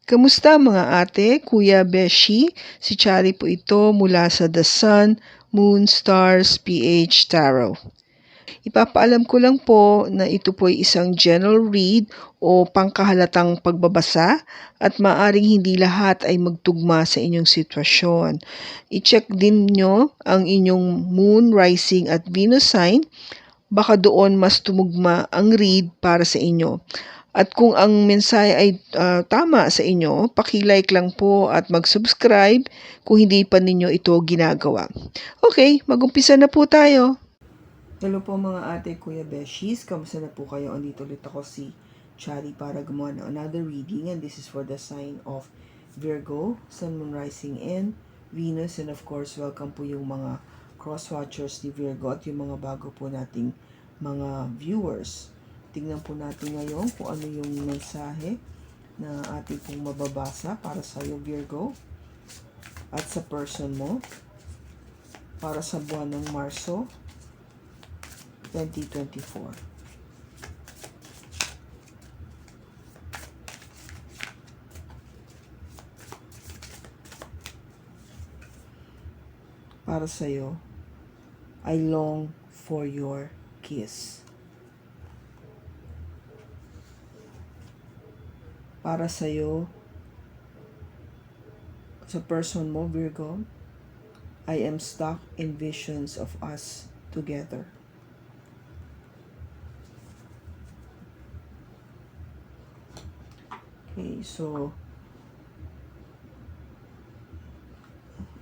Kamusta mga ate, kuya, beshi? Si Chari po ito mula sa The Sun, Moon, Stars, PH Tarot. Ipapaalam ko lang po na ito po ay isang general read o pangkahalatang pagbabasa at maaring hindi lahat ay magtugma sa inyong sitwasyon. I-check din nyo ang inyong Moon, Rising at Venus sign. Baka doon mas tumugma ang read para sa inyo. At kung ang mensahe ay tama sa inyo, paki-like lang po at mag-subscribe kung hindi pa ninyo ito ginagawa. Okay, mag-umpisa na po tayo. Hello po mga ate, kuya, beshies. Kamusta na po kayo? Andito ulit ako si Chari para gumawa ng another reading, and this is for the sign of Virgo, Sun, Moon, Rising, and Venus. And of course, welcome po yung mga cross-watchers ni Virgo at yung mga bago po nating mga viewers. Tingnan po natin ngayon kung ano yung mensahe na ating pong mababasa para sa iyo, Virgo, at sa person mo para sa buwan ng Marso 2024. Para sa iyo, I long for your kiss. Para sa iyo, sa person mo, Virgo, I am stuck in visions of us together. Okay, so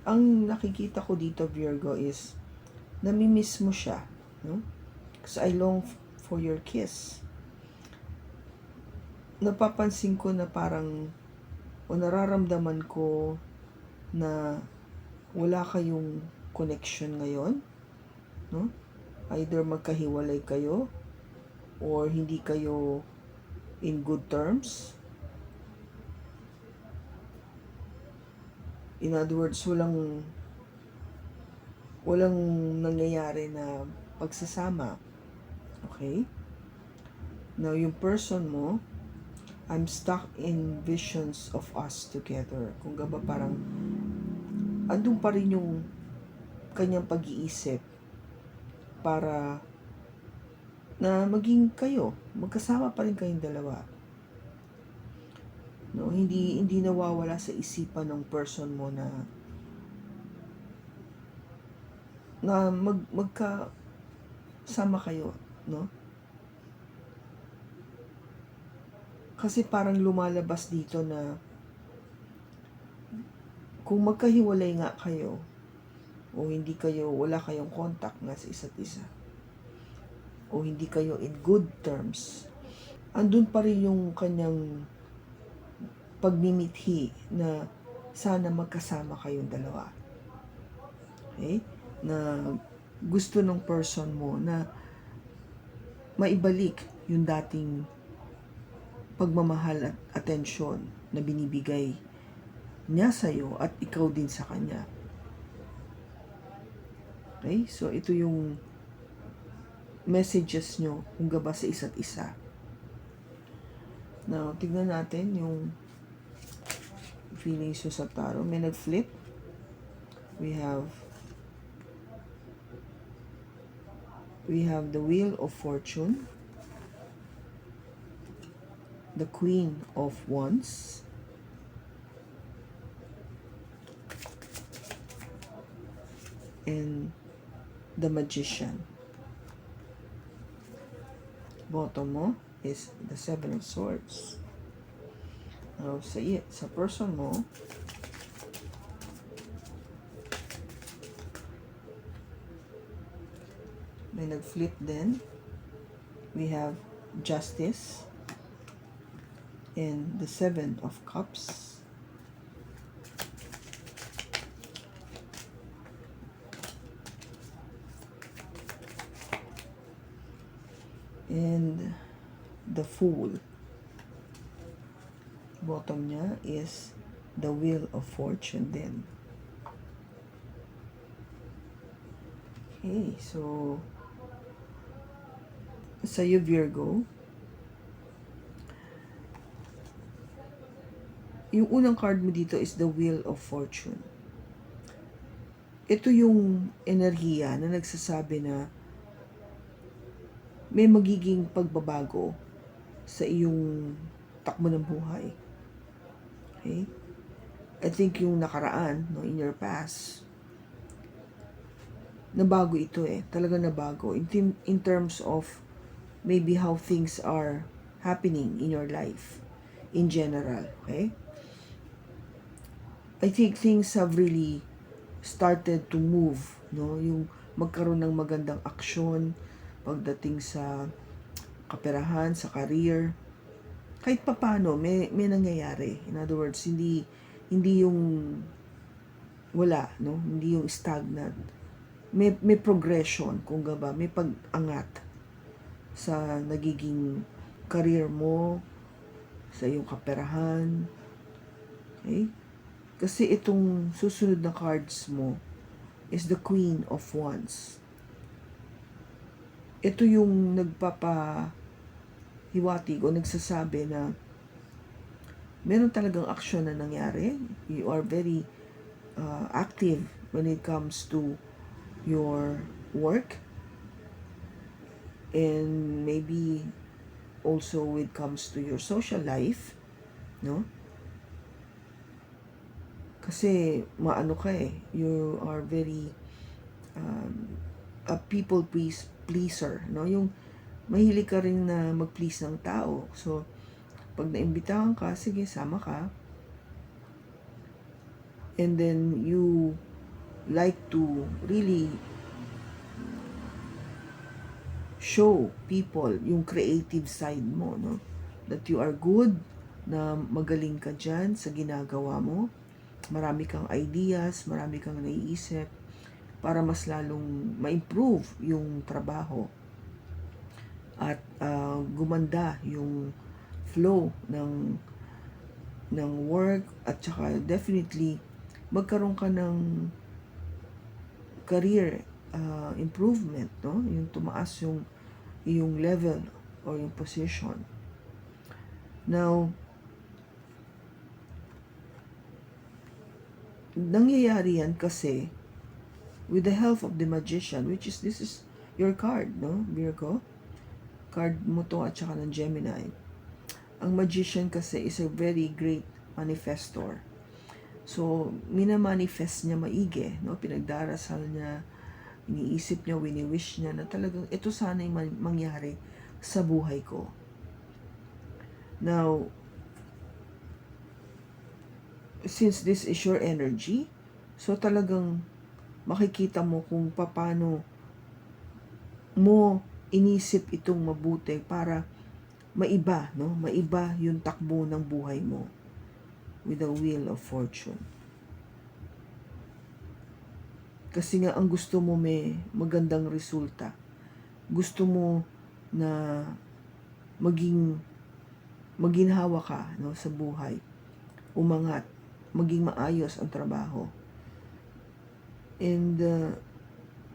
ang nakikita ko dito, Virgo, is namimiss mo siya, no? Because I long for your kiss. Napapansin ko na parang o nararamdaman ko na wala kayong connection ngayon, no? Either magkahiwalay kayo or hindi kayo in good terms. In other words, walang nangyayari na pagsasama. Okay? Now, yung person mo, I'm stuck in visions of us together. Kung gaba parang andun pa rin yung kanyang pag-iisip para na maging kayo, magkasama pa rin kayong dalawa. No, hindi nawawala sa isipan ng person mo na magkasama kayo, no? Kasi parang lumalabas dito na kung magkahiwalay nga kayo o wala kayong contact nga sa isa't isa o hindi kayo in good terms, andun pa rin yung kanyang pagmimithi na sana magkasama kayong dalawa. Okay? Na gusto ng person mo na maibalik yung dating pagmamahal at atensyon na binibigay niya sa'yo at ikaw din sa kanya. Okay? So, ito yung messages nyo kung gaba sa isa't isa. Now, tignan natin yung feelings nyo sa tarot. May nag-flip. We have the Wheel of Fortune, the Queen of Wands, and the Magician. Bottom mo is the Seven of Swords. Now, sa person mo, may nag-flip din. We have Justice and the Seven of Cups. And the Fool. Bottom niya is the Wheel of Fortune din. Okay, so sa'yo, Virgo, yung unang card mo dito is the Wheel of Fortune. Ito yung enerhiya na nagsasabi na may magiging pagbabago sa iyong takbo ng buhay. Okay? I think yung nakaraan, no, in your past, nabago ito eh. Talaga nabago. In terms of maybe how things are happening in your life in general. Okay? I think things have really started to move, no? Yung magkaroon ng magandang aksyon pagdating sa kaperahan, sa career. Kahit papano may nangyayari. In other words, hindi yung wala, no? Hindi yung stagnant. May progression, kung ba, may pag-angat sa nagiging career mo, sa iyong kaperahan. Okay? Kasi itong susunod na cards mo is the Queen of Wands. Ito yung nagpapahiwatig o nagsasabi na meron talagang aksyon na nangyari. You are very active when it comes to your work, and maybe also when it comes to your social life, no? Kasi maano ka eh, you are very a people pleaser, no? Yung mahilig ka rin na mag-please ng tao. So, pag naimbitahan ka, sige, sama ka. And then you like to really show people yung creative side mo, no? That you are good, na magaling ka dyan sa ginagawa mo. Marami kang ideas, marami kang naiisip para mas lalong ma-improve yung trabaho at gumanda yung flow ng work, at saka definitely magkaroon ka ng career improvement, no? Yung tumaas yung level or yung position. Now, nangyayari yan kasi with the help of the Magician, which is, this is your card, no, Virgo? Card mo to at saka ng Gemini. Ang Magician kasi is a very great manifestor. So, minamanifest niya maigi, no? Pinagdarasal niya, iniisip niya, wini-wish niya na talagang ito sana yung mangyari sa buhay ko. Now, since this is your energy, so talagang makikita mo kung paano mo inisip itong mabuti para maiba, no? Maiba yung takbo ng buhay mo with the Wheel of Fortune. Kasi nga ang gusto mo may magandang resulta. Gusto mo na maginhawa ka, no, sa buhay. Umangat, maging maayos ang trabaho. And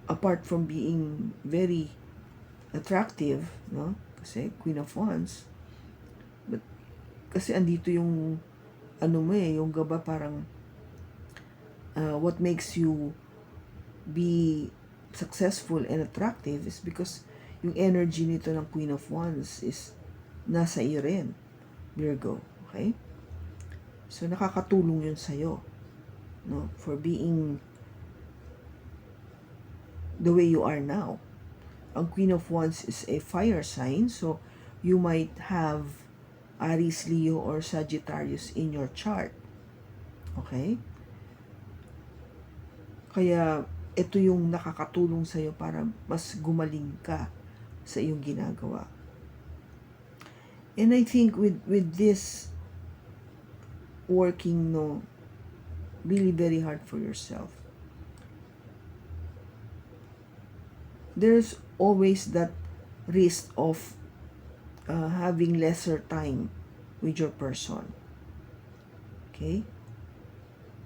apart from being very attractive, no? Kasi Queen of Wands, but kasi andito yung ano mo eh, yung gaba parang what makes you be successful and attractive is because yung energy nito ng Queen of Wands is nasa iyo rin, Virgo. Okay? So, nakakatulong yun sa'yo, no? For being the way you are now. Ang Queen of Wands is a fire sign, so you might have Aries, Leo, or Sagittarius in your chart. Okay? Kaya, ito yung nakakatulong sa'yo para mas gumaling ka sa iyong ginagawa. And I think with this working, no, really very hard for yourself, there's always that risk of having lesser time with your person. Okay?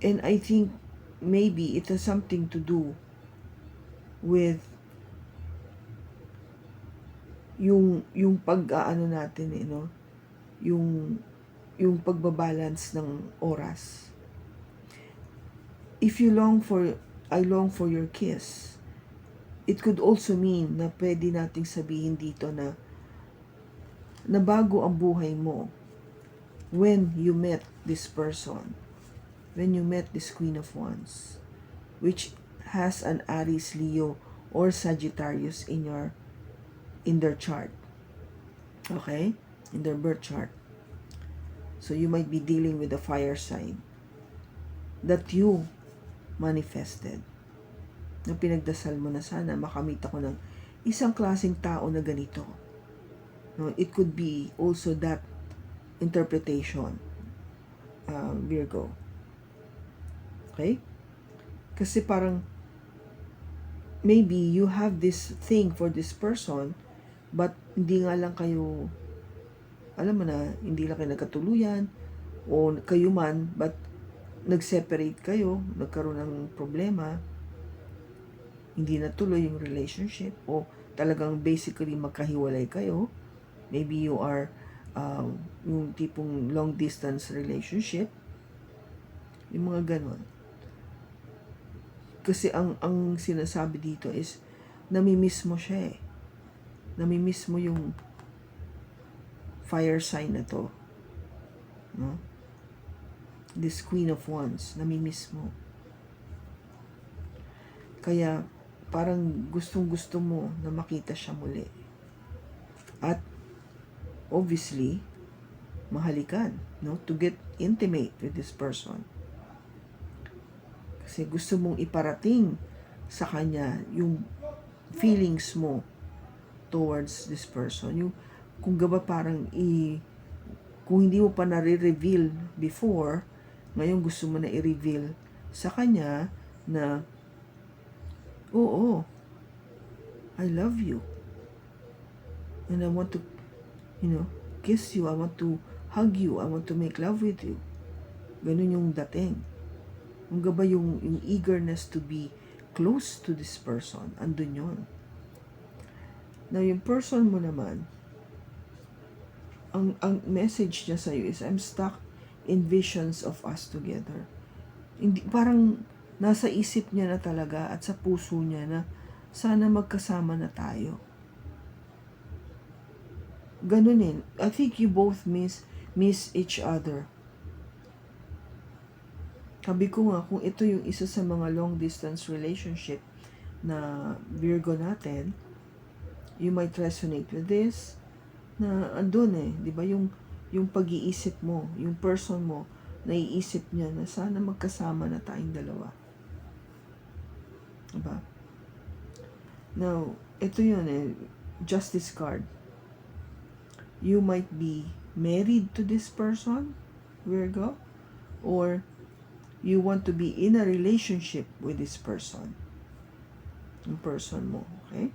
And I think maybe it has something to do with yung pag-aano natin eh, no? Yung yung pagbabalance ng oras. If I long for your kiss, it could also mean na pwede nating sabihin dito na nabago ang buhay mo when you met this person, when you met this Queen of Wands, which has an Aries, Leo, or Sagittarius in their chart. Okay? In their birth chart. So you might be dealing with a fire sign that you manifested. Na pinagdasal mo na sana makamit ako ng isang klaseng tao na ganito. No, it could be also that interpretation, Virgo. Okay? Kasi parang maybe you have this thing for this person, but hindi nga lang kayo, alam mo na, hindi lang kayo nagkatuluyan, o kayo man, but nag-separate kayo, nagkaroon ng problema, hindi natuloy yung relationship, o talagang basically magkahiwalay kayo. Maybe you are yung tipong long distance relationship, yung mga ganon. Kasi ang sinasabi dito is namimiss mo siya eh. Namimiss mo yung fire sign na to, no? This Queen of Wands, namimiss mo. Kaya parang gustong-gusto mo na makita siya muli. At obviously, mahalikan, no? To get intimate with this person. Kasi gusto mong iparating sa kanya yung feelings mo towards this person. Yung kung gaba parang kung hindi mo pa nare-reveal before, ngayon gusto mo na i-reveal sa kanya na oo, I love you. And I want to, kiss you. I want to hug you. I want to make love with you. Ganun yung dating. Kung gaba yung eagerness to be close to this person, andun yun. Now, yung person mo naman, ang message niya sa'yo is, I'm stuck in visions of us together. Hindi, parang nasa isip niya na talaga at sa puso niya na sana magkasama na tayo. Ganun eh. I think you both miss each other. Sabi ko nga, kung ito yung isa sa mga long distance relationship na Virgo natin, you might resonate with this, na andun eh, di ba, yung pag-iisip mo, yung person mo, naiisip niya na sana magkasama na tayong dalawa. Diba? Now, ito yun eh, Justice card. You might be married to this person, Virgo, or you want to be in a relationship with this person. Yung person mo, okay?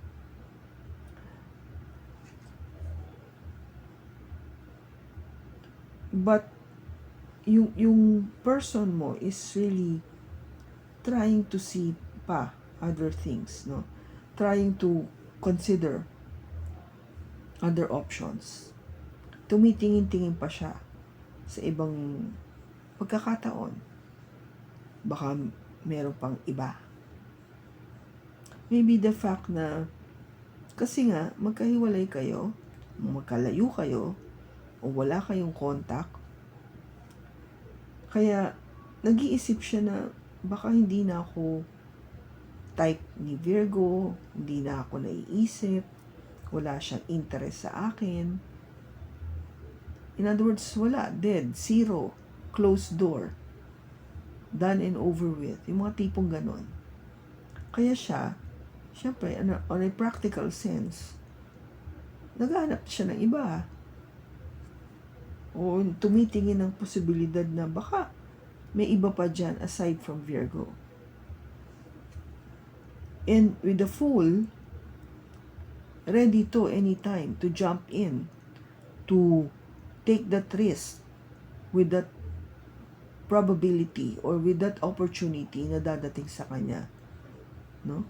But yung person mo is really trying to see pa other things, no? Trying to consider other options. Tumitingin-tingin pa siya sa ibang pagkakataon. Baka meron pang iba. Maybe the fact na kasi nga magkahiwalay kayo, magkalayo kayo, o wala kayong contact, kaya nag-iisip siya na baka hindi na ako type ni Virgo, hindi na ako naiisip, wala siyang interest sa akin. In other words, wala, dead, zero, closed door, done and over with, yung mga tipong ganon. Kaya siya, syempre, on a practical sense, naghahanap siya ng iba. O tumitingin ng posibilidad na baka may iba pa dyan aside from Virgo. And with the Fool, ready to anytime to jump in, to take that risk with that probability or with that opportunity na dadating sa kanya. No?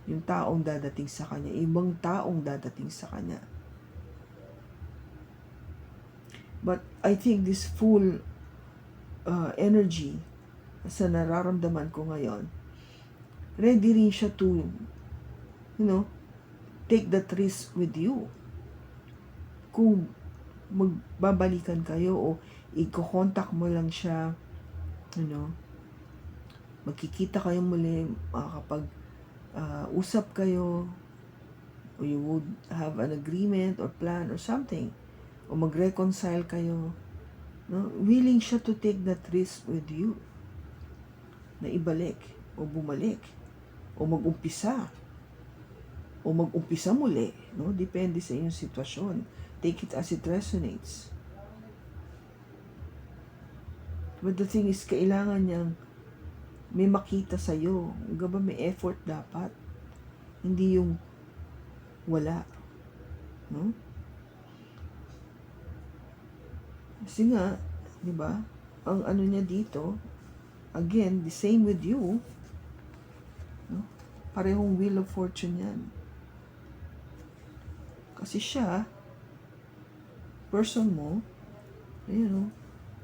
Yung taong dadating sa kanya, ibang taong dadating sa kanya. But I think this full energy sa nararamdaman ko ngayon, ready rin siya to, take that risk with you. Kung magbabalikan kayo o i-contact mo lang siya, magkikita kayo muli, kapag usap kayo, or you would have an agreement or plan or something, o mag-reconcile kayo, willing siya to take that risk with you, na ibalik, o bumalik, o mag-umpisa muli, depende sa inyong sitwasyon. Take it as it resonates. But the thing is, kailangan niyang may makita sa'yo. May effort dapat. Hindi yung wala. Kasi nga, di ba, ang ano niya dito, again, the same with you, parehong wheel of fortune yan. Kasi siya, person mo,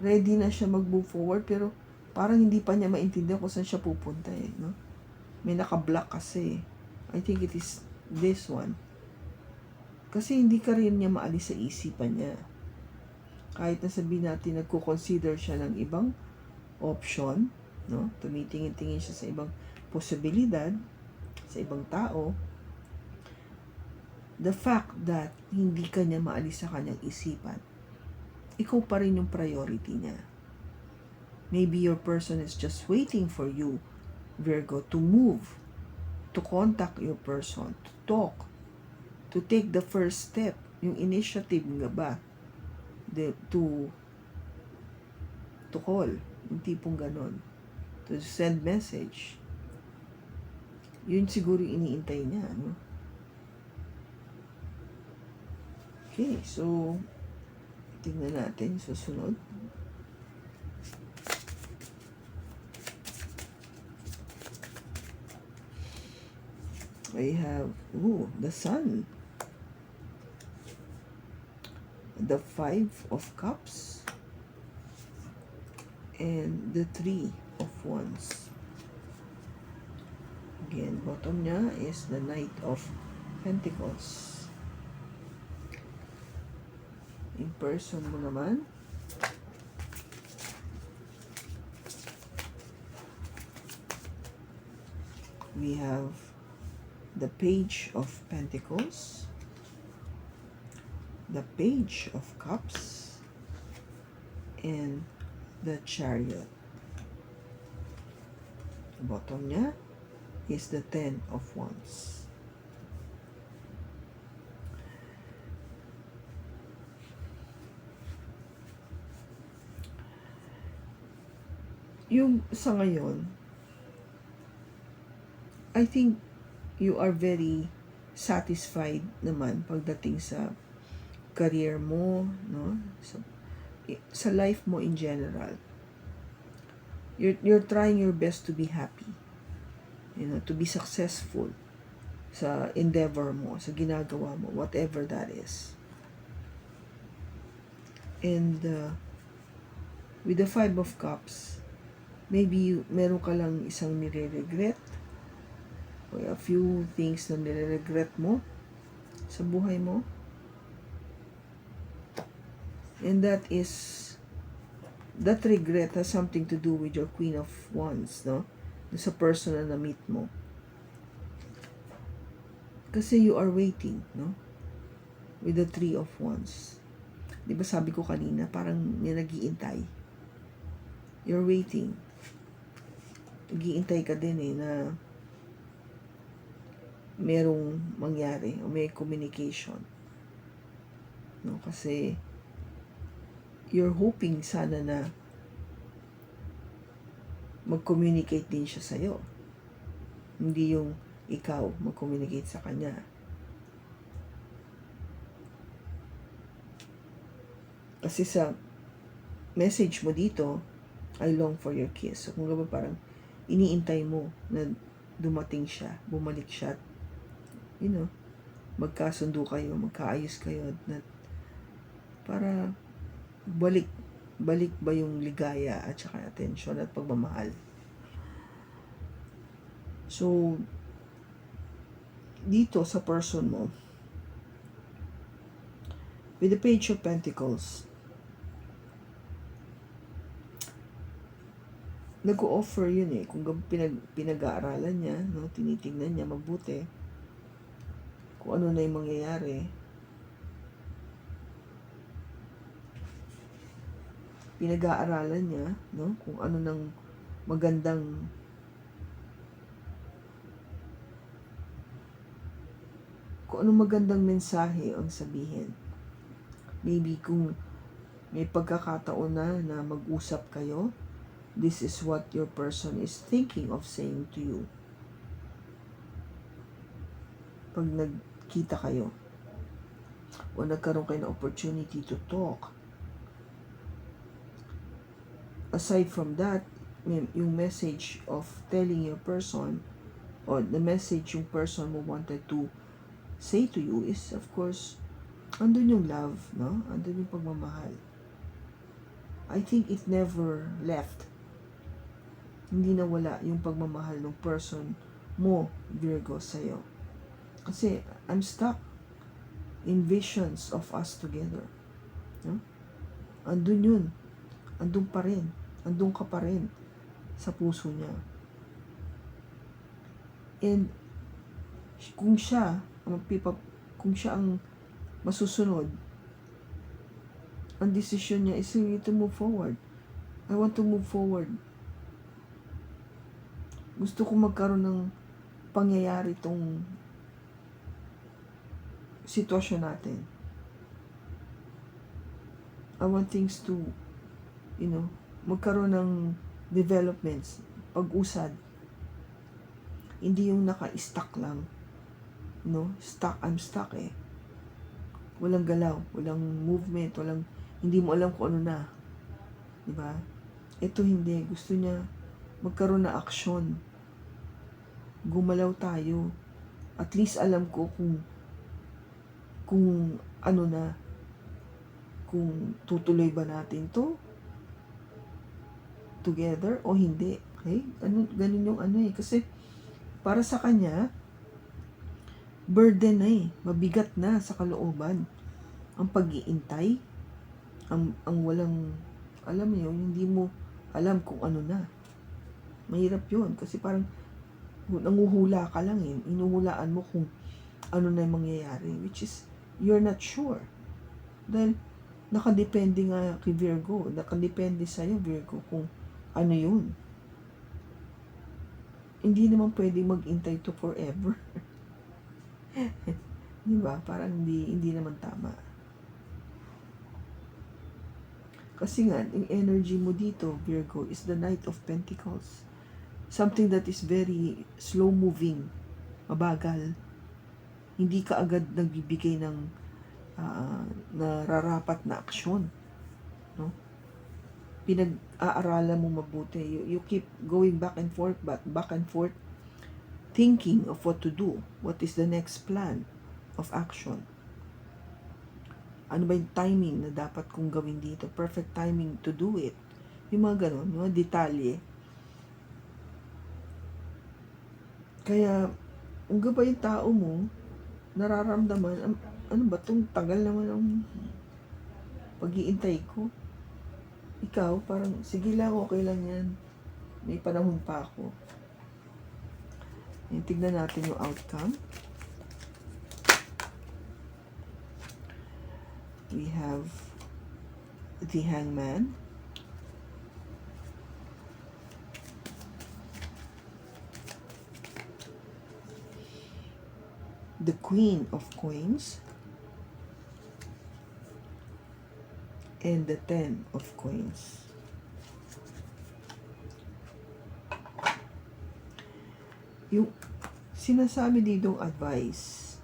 ready na siya mag-move forward, pero parang hindi pa niya maintindihan kung saan siya pupunta May naka-block kasi. I think it is this one. Kasi hindi ka rin niya maalis sa isipan niya. Kahit na sabihin natin nagko-consider siya ng ibang option, tumitingin-tingin siya sa ibang posibilidad, sa ibang tao, the fact that hindi ka niya maalis sa kanyang isipan, ikaw pa rin yung priority niya. Maybe your person is just waiting for you, Virgo, to move, to contact your person, to talk, to take the first step, yung initiative nga ba, to call, yung tipong ganon, to send message. Yun siguro iniintay niya, Okay, so tingnan natin susunod. I have the Sun, the 5 of Cups, and the 3 of Wands. Again, bottom niya is the Knight of Pentacles. In person mo naman, we have the Page of Pentacles, the Page of Cups, and the Chariot. Bottom niya is the 10 of Wands. Yung sa ngayon, I think you are very satisfied naman pagdating sa career mo, sa life mo in general. You're trying your best to be happy, to be successful sa endeavor mo, sa ginagawa mo, whatever that is. And with the 5 of Cups, maybe meron ka lang isang nire-regret or a few things na nire-regret mo sa buhay mo. And that regret has something to do with your Queen of Wands, sa person na na-meet mo. Kasi you are waiting, with the 3 of Wands. Di ba sabi ko kanina, parang may nag-iintay. You're waiting. Nag-iintay ka din na merong mangyari o may communication. Kasi you're hoping sana na mag-communicate din siya sa'yo. Hindi yung ikaw mag-communicate sa kanya. Kasi sa message mo dito, I long for your kiss. So kung ba parang iniintay mo na dumating siya, bumalik siya, magkasundo kayo, magkaayos kayo, na para balik ba yung ligaya at saka atensyon at pagmamahal. So, dito sa person mo, with the Page of Pentacles, nag-o-offer yun eh. Kung pinag-aaralan niya, no, tinitingnan niya mabuti kung ano na yung mangyayari. Pinag-aaralan niya, no, kung ano nang magandang mensahe ang sabihin. Maybe kung may pagkakataon na mag-usap kayo, this is what your person is thinking of saying to you. Pag nagkita kayo o nagkaroon kayo ng opportunity to talk. Aside from that, yung message of telling your person or the message yung person mo wanted to say to you is, of course, andun yung love, no? Andun yung pagmamahal. I think it never left. Hindi nawala yung pagmamahal ng person mo, Virgo, sa'yo. Kasi I'm stuck in visions of us together. No? Andun yun. Andun pa rin. Andun ka pa rin sa puso niya. And kung siya ang masusunod, ang decision niya is really to move forward. I want to move forward. Gusto ko magkaroon ng pangyayari tong sitwasyon natin. I want things to, magkaroon ng developments, pag-usad. Hindi yung naka-stuck lang. I'm stuck eh. Walang galaw, walang movement, hindi mo alam kung ano na. Diba? Ito hindi. Gusto niya magkaroon na aksyon. Gumalaw tayo. At least alam ko kung ano na, kung tutuloy ba natin to together o hindi. Okay? Ganun yung kasi para sa kanya, burden na eh. Mabigat na sa kalooban. Ang pag-iintay, ang walang, alam mo yun, hindi mo alam kung ano na. Mahirap yun. Kasi parang nanguhula ka lang eh. Inuhulaan mo kung ano na yung mangyayari. Which is, you're not sure. Dahil, nakadepende nga kay Virgo. Nakadepende sa'yo, Virgo, kung ano yun. Hindi naman pwedeng mag-intay to forever. Diba? Parang hindi naman tama. Kasi nga, yung energy mo dito, Virgo, is the Knight of Pentacles. Something that is very slow-moving, mabagal. Hindi ka agad nagbibigay ng nararapat na aksyon. No? Pinag-aaralan mo mabuti. You keep going back and forth, thinking of what to do. What is the next plan of action? Ano ba yung timing na dapat kong gawin dito? Perfect timing to do it. Yung mga ganun, yung mga detalye. Kaya, kung ba yung tao mo, nararamdaman, ano ba itong tagal naman ang pag-iintay ko? Ikaw, parang, sige lang, okay lang yan. May panahon pa ako. Tignan natin yung outcome. We have the Hangman. The Queen of Coins. And the 10 of Coins. Yung sinasabi ditong advice,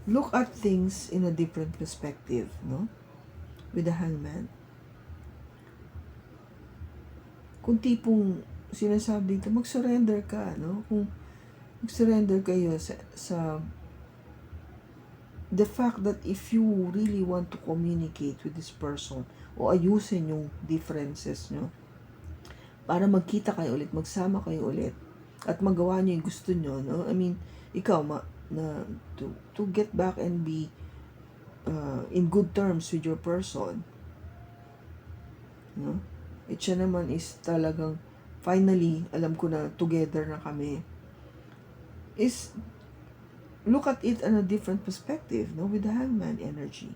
look at things in a different perspective, no? With the Hangman. Kung tipong sinasabi dito, mag-surrender ka, no? Kung mag-surrender kayo sa the fact that if you really want to communicate with this person o ayusin yung differences nyo para magkita kayo ulit, magsama kayo ulit at magawa nyo yung gusto nyo, no? I mean, ikaw to get back and be in good terms with your person, no? Siya naman is talagang finally, alam ko na together na kami, is look at it on a different perspective, no? With the hangman energy.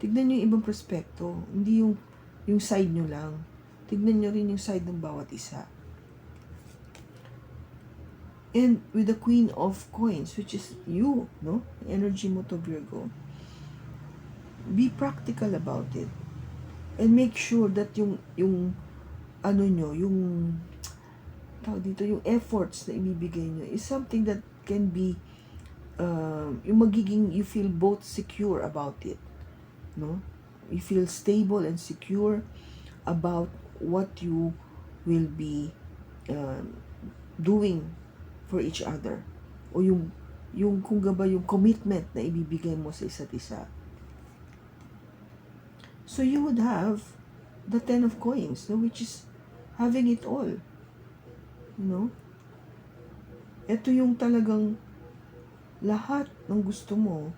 Tignan nyo yung ibang perspekto, hindi yung side nyo lang. Tignan nyo rin yung side ng bawat isa. And with the Queen of Coins, which is you, no? Energy mo to Virgo. Be practical about it. And make sure that yung ano nyo, yung efforts na ibibigay nyo is something that can be yung magiging, you feel both secure about it, no? You feel stable and secure about what you will be doing for each other, o yung kung gaba yung commitment na ibibigay mo sa isa't isa. So you would have the 10 of Coins, no? Which is having it all, you know? Ito yung talagang lahat ng gusto mo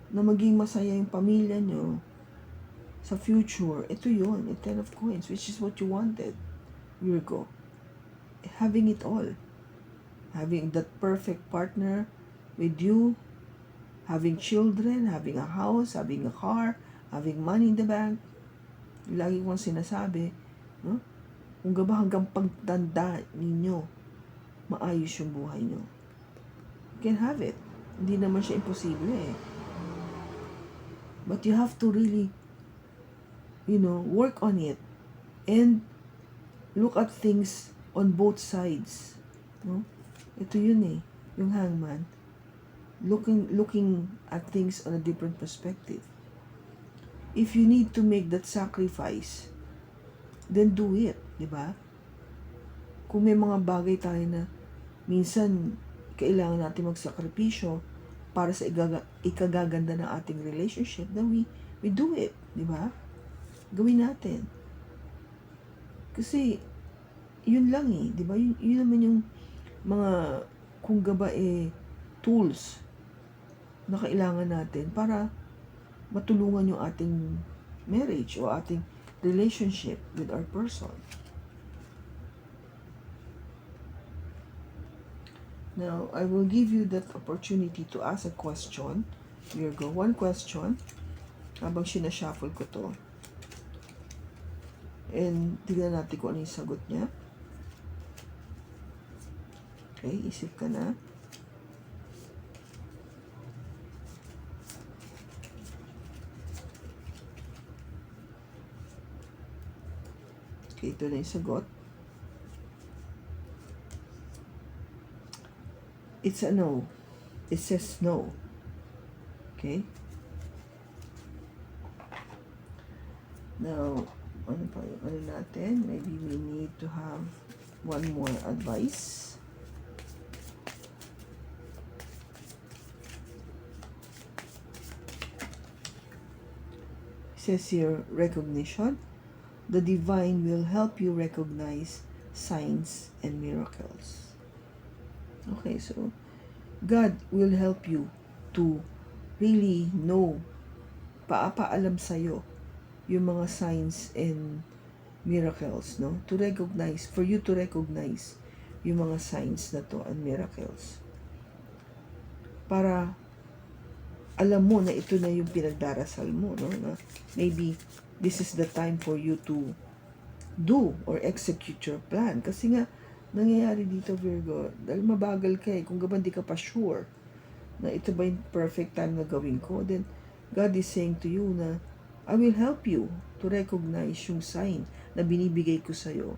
na maging masaya yung pamilya nyo sa future. Ito yun, a 10 of Coins, which is what you wanted, Virgo. Having it all. Having that perfect partner with you, having children, having a house, having a car, having money in the bank. Lagi kong sinasabi, no? Kung gaba hanggang pagtanda ninyo, maayos yung buhay nyo. You can have it. Hindi naman siya imposible eh. But you have to really, work on it. And look at things on both sides. No? Ito yun eh, yung hangman. Looking at things on a different perspective. If you need to make that sacrifice, then do it, di ba? Kung may mga bagay tayo na minsan kailangan natin magsakripisyo para sa ikagaganda ng ating relationship, then we do it, di ba? Gawin natin. Kasi yun lang eh, di ba? Yun naman yung mga kung gaba tools na kailangan natin para matulungan yung ating marriage o ating relationship with our person. Now, I will give you that opportunity to ask a question. Virgo, one question habang sinashuffle ko to. And tignan natin kung ano yung sagot niya. Okay, isip ka na. Okay, ito na yung sagot. It's a no. It says no. Okay? Now, ano pa yung ano natin? Maybe we need to have one more advice. Says here, recognition. The divine will help you recognize signs and miracles. Okay, so God will help you to really know, paapaalam sa'yo yung mga signs and miracles, no? To recognize, for you to recognize yung mga signs na to and miracles. Para alam mo na ito na yung pinagdarasal mo, no? Na maybe this is the time for you to do or execute your plan. Kasi nga, nangyayari dito, Virgo, dahil mabagal ka eh, kung gaban di ka pa sure na ito ba yung perfect time na gawin ko, then God is saying to you na, I will help you to recognize yung sign na binibigay ko sa'yo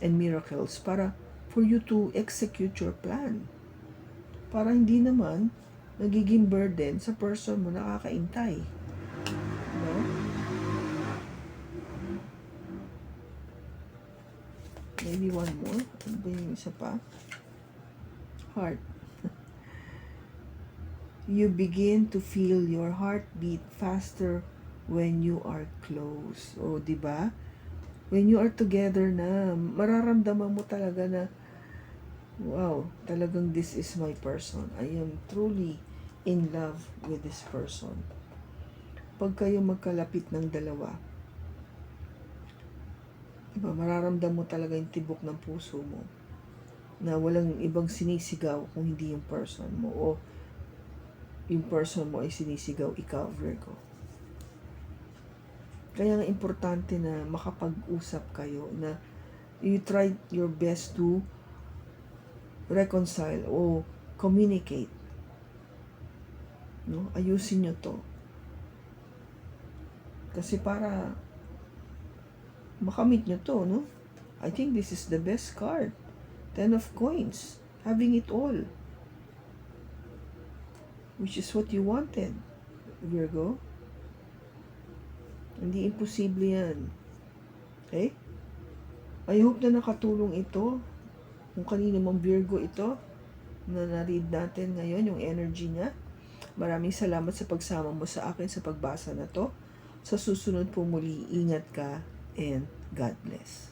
and miracles para for you to execute your plan. Para hindi naman nagiging burden sa person mo nakakaintay. No? Maybe one more. Ano ba yung isa pa? Heart. You begin to feel your heartbeat faster when you are close. O, di ba? When you are together na, mararamdaman mo talaga na, wow, talagang this is my person. I am truly in love with this person. Pag kayo magkalapit ng dalawa, diba, mararamdam mo talaga yung tibok ng puso mo na walang ibang sinisigaw kung hindi yung person mo o yung person mo ay sinisigaw, ikaw, Virgo. Kaya nga importante na makapag-usap kayo, na you try your best to reconcile o communicate. No? Ayusin nyo to. Kasi para makamit nyo to, no? I think this is the best card. 10 of coins. Having it all. Which is what you wanted, Virgo. Hindi imposible yan. Okay? I hope na nakatulong ito. Kung kanino mang Virgo ito, na na-read natin ngayon, yung energy niya. Maraming salamat sa pagsama mo sa akin sa pagbasa na to. Sa susunod po muli, ingat ka and God bless.